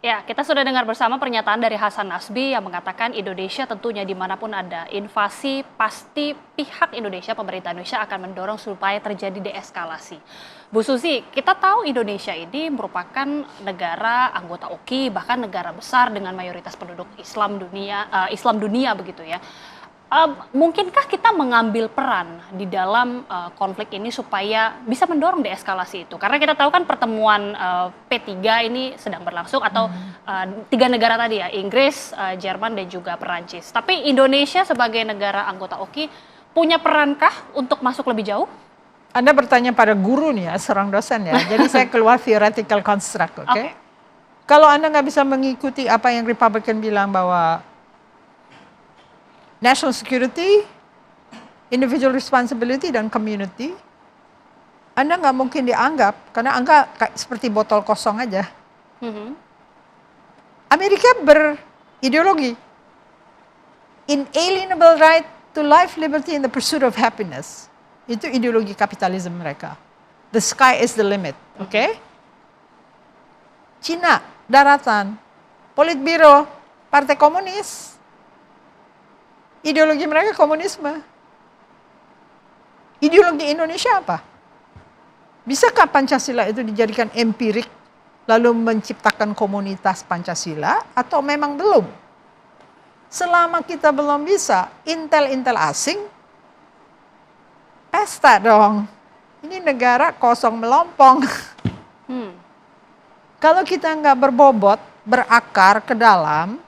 Ya, kita sudah dengar bersama pernyataan dari Hasan Nasbi yang mengatakan Indonesia tentunya dimanapun ada invasi, pasti pihak Indonesia, pemerintah Indonesia akan mendorong supaya terjadi deeskalasi. Bu Susi, kita tahu Indonesia ini merupakan negara anggota OKI, bahkan negara besar dengan mayoritas penduduk Islam dunia begitu ya. Mungkinkah kita mengambil peran di dalam konflik ini supaya bisa mendorong deeskalasi itu? Karena kita tahu kan pertemuan P3 ini sedang berlangsung atau tiga negara tadi ya, Inggris, Jerman dan juga Perancis. Tapi Indonesia sebagai negara anggota OKI punya perankah untuk masuk lebih jauh? Anda bertanya pada guru nih ya, seorang dosen ya. Jadi saya keluar theoretical construct, oke? Okay. Kalau Anda nggak bisa mengikuti apa yang Republican bilang bahwa national security, individual responsibility, dan community, Anda nggak mungkin dianggap, karena Anda seperti botol kosong aja. Amerika berideologi, inalienable right to life, liberty, and the pursuit of happiness. Itu ideologi kapitalisme mereka. The sky is the limit, oke? Cina, daratan, Politbiro, Partai Komunis, ideologi mereka komunisme. Ideologi Indonesia apa? Bisakah Pancasila itu dijadikan empirik lalu menciptakan komunitas Pancasila atau memang belum? Selama kita belum bisa, intel-intel asing, pesta dong. Ini negara kosong melompong. Kalau kita nggak berbobot, berakar ke dalam,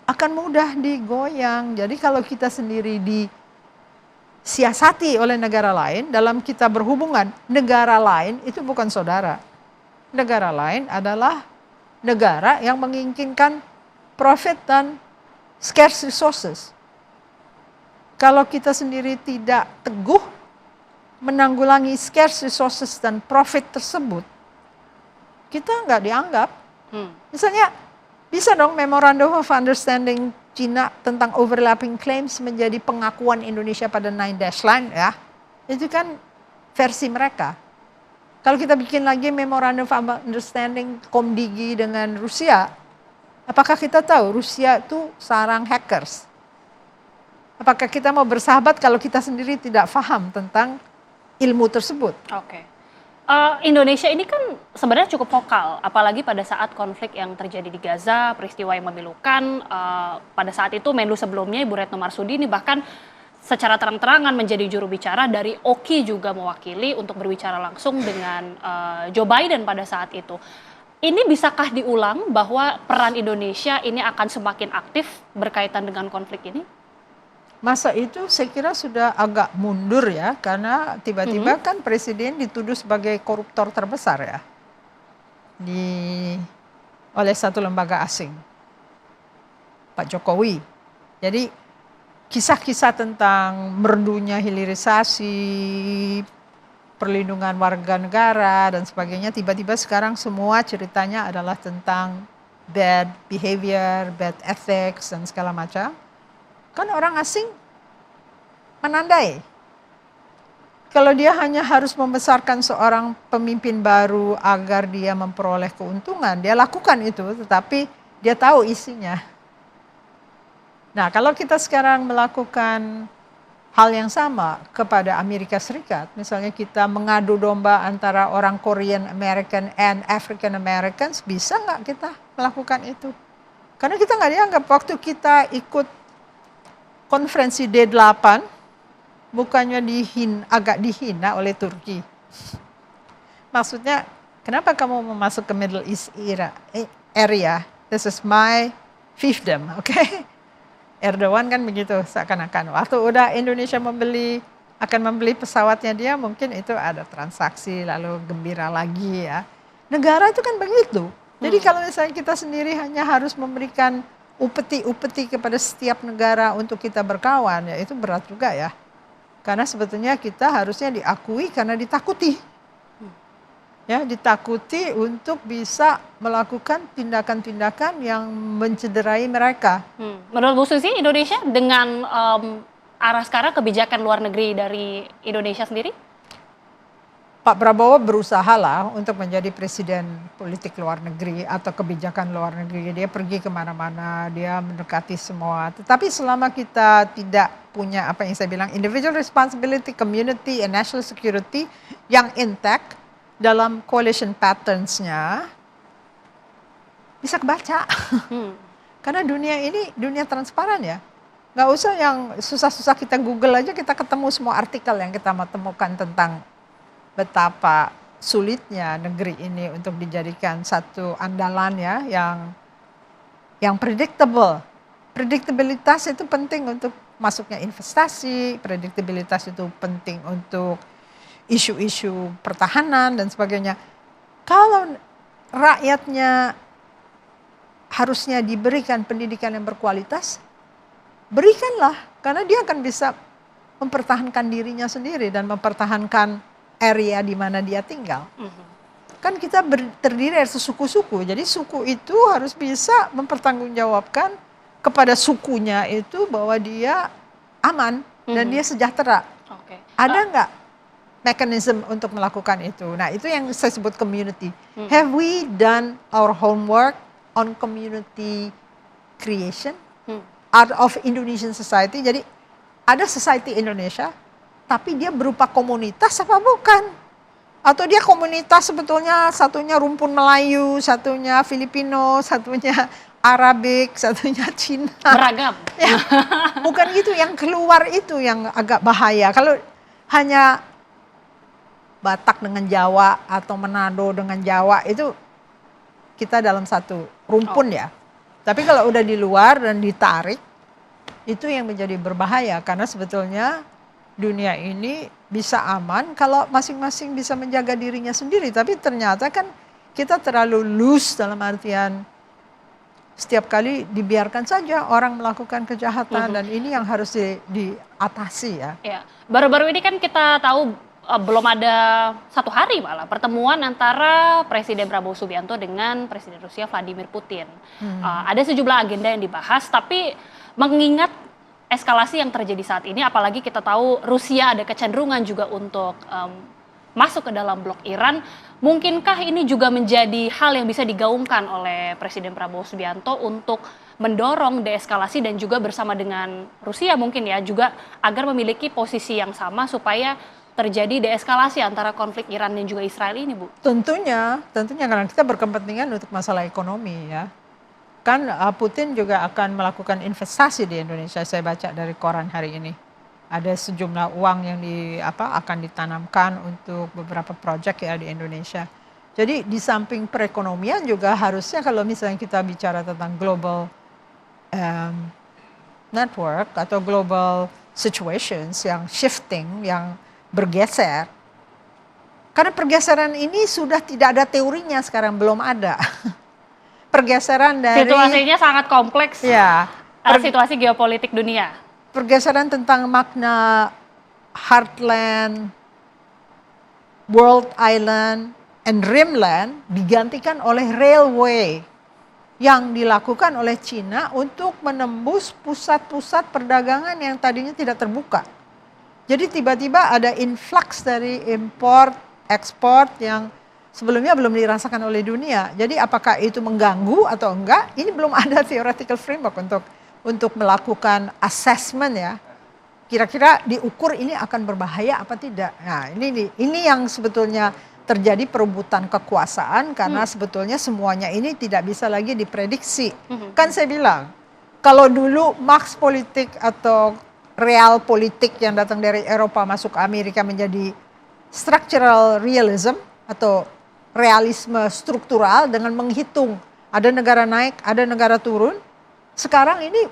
akan mudah digoyang. Jadi kalau kita sendiri disiasati oleh negara lain, dalam kita berhubungan, negara lain itu bukan saudara. Negara lain adalah negara yang menginginkan profit dan scarce resources. Kalau kita sendiri tidak teguh menanggulangi scarce resources dan profit tersebut, kita nggak dianggap. Misalnya, bisa dong Memorandum of Understanding Cina tentang overlapping claims menjadi pengakuan Indonesia pada Nine Dash Line ya. Itu kan versi mereka. Kalau kita bikin lagi Memorandum of Understanding Komdigi dengan Rusia, apakah kita tahu Rusia itu sarang hackers? Apakah kita mau bersahabat kalau kita sendiri tidak paham tentang ilmu tersebut? Oke. Indonesia ini kan sebenarnya cukup vokal, apalagi pada saat konflik yang terjadi di Gaza, peristiwa yang memilukan. Pada saat itu Menlu sebelumnya Ibu Retno Marsudi ini bahkan secara terang-terangan menjadi juru bicara dari OKI juga mewakili untuk berbicara langsung dengan Joe Biden pada saat itu. Ini bisakah diulang bahwa peran Indonesia ini akan semakin aktif berkaitan dengan konflik ini? Masa itu saya kira sudah agak mundur ya, karena tiba-tiba kan presiden dituduh sebagai koruptor terbesar ya oleh satu lembaga asing, Pak Jokowi. Jadi kisah-kisah tentang merdunya hilirisasi, perlindungan warga negara dan sebagainya, tiba-tiba sekarang semua ceritanya adalah tentang bad behavior, bad ethics dan segala macam. Kan orang asing menandai. Kalau dia hanya harus membesarkan seorang pemimpin baru agar dia memperoleh keuntungan, dia lakukan itu, tetapi dia tahu isinya. Nah, kalau kita sekarang melakukan hal yang sama kepada Amerika Serikat, misalnya kita mengadu domba antara orang Korean American and African Americans, bisa nggak kita melakukan itu? Karena kita nggak dianggap. Waktu kita ikut konferensi D8, bukannya agak dihina oleh Turki. Maksudnya, kenapa kamu mau masuk ke Middle East area? This is my fiefdom, oke? Erdogan kan begitu seakan-akan. Waktu udah Indonesia akan membeli pesawatnya dia, mungkin itu ada transaksi lalu gembira lagi ya. Negara itu kan begitu. Jadi kalau misalnya kita sendiri hanya harus memberikan upeti-upeti kepada setiap negara untuk kita berkawan, ya itu berat juga ya. Karena sebetulnya kita harusnya diakui karena ditakuti. Ya, ditakuti untuk bisa melakukan tindakan-tindakan yang mencederai mereka. Menurut Bu Susi, Indonesia dengan arah sekarang kebijakan luar negeri dari Indonesia sendiri? Pak Prabowo berusaha lah untuk menjadi presiden politik luar negeri atau kebijakan luar negeri. Dia pergi kemana-mana, dia mendekati semua. Tetapi selama kita tidak punya apa yang saya bilang individual responsibility, community, and national security yang intact dalam coalition patterns-nya, bisa kebaca. Karena dunia ini dunia transparan ya. Nggak usah yang susah-susah kita Google aja, kita ketemu semua artikel yang kita mau temukan tentang betapa sulitnya negeri ini untuk dijadikan satu andalan ya yang predictable. Predictabilitas itu penting untuk masuknya investasi, predictabilitas itu penting untuk isu-isu pertahanan dan sebagainya. Kalau rakyatnya harusnya diberikan pendidikan yang berkualitas, berikanlah, karena dia akan bisa mempertahankan dirinya sendiri dan mempertahankan area di mana dia tinggal. Kan kita terdiri dari suku-suku, jadi suku itu harus bisa mempertanggungjawabkan kepada sukunya itu bahwa dia aman dan dia sejahtera. Ada nggak mekanisme untuk melakukan itu? Nah, itu yang saya sebut community. Have we done our homework on community creation out of Indonesian society? Jadi ada society Indonesia, tapi dia berupa komunitas apa bukan? Atau dia komunitas sebetulnya satunya rumpun Melayu, satunya Filipino, satunya Arabik, satunya Cina. Beragam. Ya, bukan gitu, yang keluar itu yang agak bahaya. Kalau hanya Batak dengan Jawa atau Manado dengan Jawa itu kita dalam satu rumpun ya. Tapi kalau udah di luar dan ditarik, itu yang menjadi berbahaya karena sebetulnya dunia ini bisa aman kalau masing-masing bisa menjaga dirinya sendiri. Tapi ternyata kan kita terlalu loose dalam artian setiap kali dibiarkan saja orang melakukan kejahatan dan ini yang harus diatasi ya. Ya, baru-baru ini kan kita tahu belum ada 1 hari malah pertemuan antara Presiden Prabowo Subianto dengan Presiden Rusia Vladimir Putin. Ada sejumlah agenda yang dibahas, tapi mengingat eskalasi yang terjadi saat ini, apalagi kita tahu Rusia ada kecenderungan juga untuk masuk ke dalam blok Iran, mungkinkah ini juga menjadi hal yang bisa digaungkan oleh Presiden Prabowo Subianto untuk mendorong deeskalasi dan juga bersama dengan Rusia mungkin ya juga agar memiliki posisi yang sama supaya terjadi deeskalasi antara konflik Iran dan juga Israel ini, Bu? Tentunya karena kita berkepentingan untuk masalah ekonomi ya. Kan Putin juga akan melakukan investasi di Indonesia. Saya baca dari koran hari ini. Ada sejumlah uang yang akan ditanamkan untuk beberapa proyek ya di Indonesia. Jadi di samping perekonomian juga harusnya kalau misalnya kita bicara tentang global network atau global situations yang shifting, yang bergeser. Karena pergeseran ini sudah tidak ada teorinya sekarang, belum ada. Pergeseran dari situasinya sangat kompleks ya, situasi geopolitik dunia. Pergeseran tentang makna heartland, world island, and dreamland digantikan oleh railway yang dilakukan oleh Cina untuk menembus pusat-pusat perdagangan yang tadinya tidak terbuka. Jadi tiba-tiba ada influx dari import, ekspor yang sebelumnya belum dirasakan oleh dunia. Jadi apakah itu mengganggu atau enggak? Ini belum ada theoretical framework untuk melakukan assessment ya. Kira-kira diukur ini akan berbahaya apa tidak. Nah, ini yang sebetulnya terjadi perebutan kekuasaan karena sebetulnya semuanya ini tidak bisa lagi diprediksi. Kan saya bilang, kalau dulu Marx politik atau real politik yang datang dari Eropa masuk ke Amerika menjadi structural realism atau realisme struktural dengan menghitung ada negara naik, ada negara turun. Sekarang ini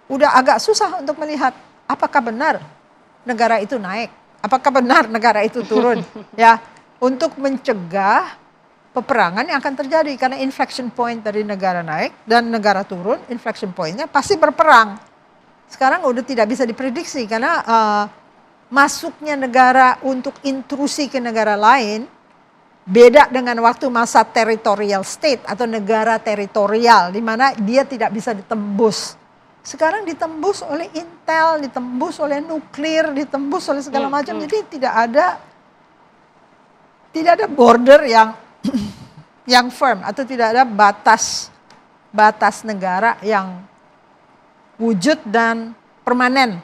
udah agak susah untuk melihat apakah benar negara itu naik, apakah benar negara itu turun. Ya, untuk mencegah peperangan yang akan terjadi karena inflection point dari negara naik dan negara turun, inflection pointnya pasti berperang. Sekarang udah tidak bisa diprediksi karena masuknya negara untuk intrusi ke negara lain beda dengan waktu masa territorial state atau negara teritorial di mana dia tidak bisa ditembus. Sekarang ditembus oleh intel, ditembus oleh nuklir, ditembus oleh segala macam. Jadi tidak ada tidak ada border yang firm atau tidak ada batas negara yang wujud dan permanen.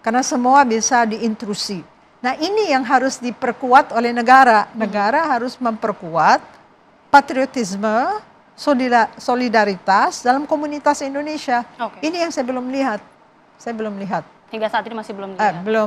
Karena semua bisa diintrusi. Nah, ini yang harus diperkuat oleh negara. Negara harus memperkuat patriotisme, solidaritas dalam komunitas Indonesia. Ini yang saya belum lihat. Hingga saat ini masih belum dilihat. Belum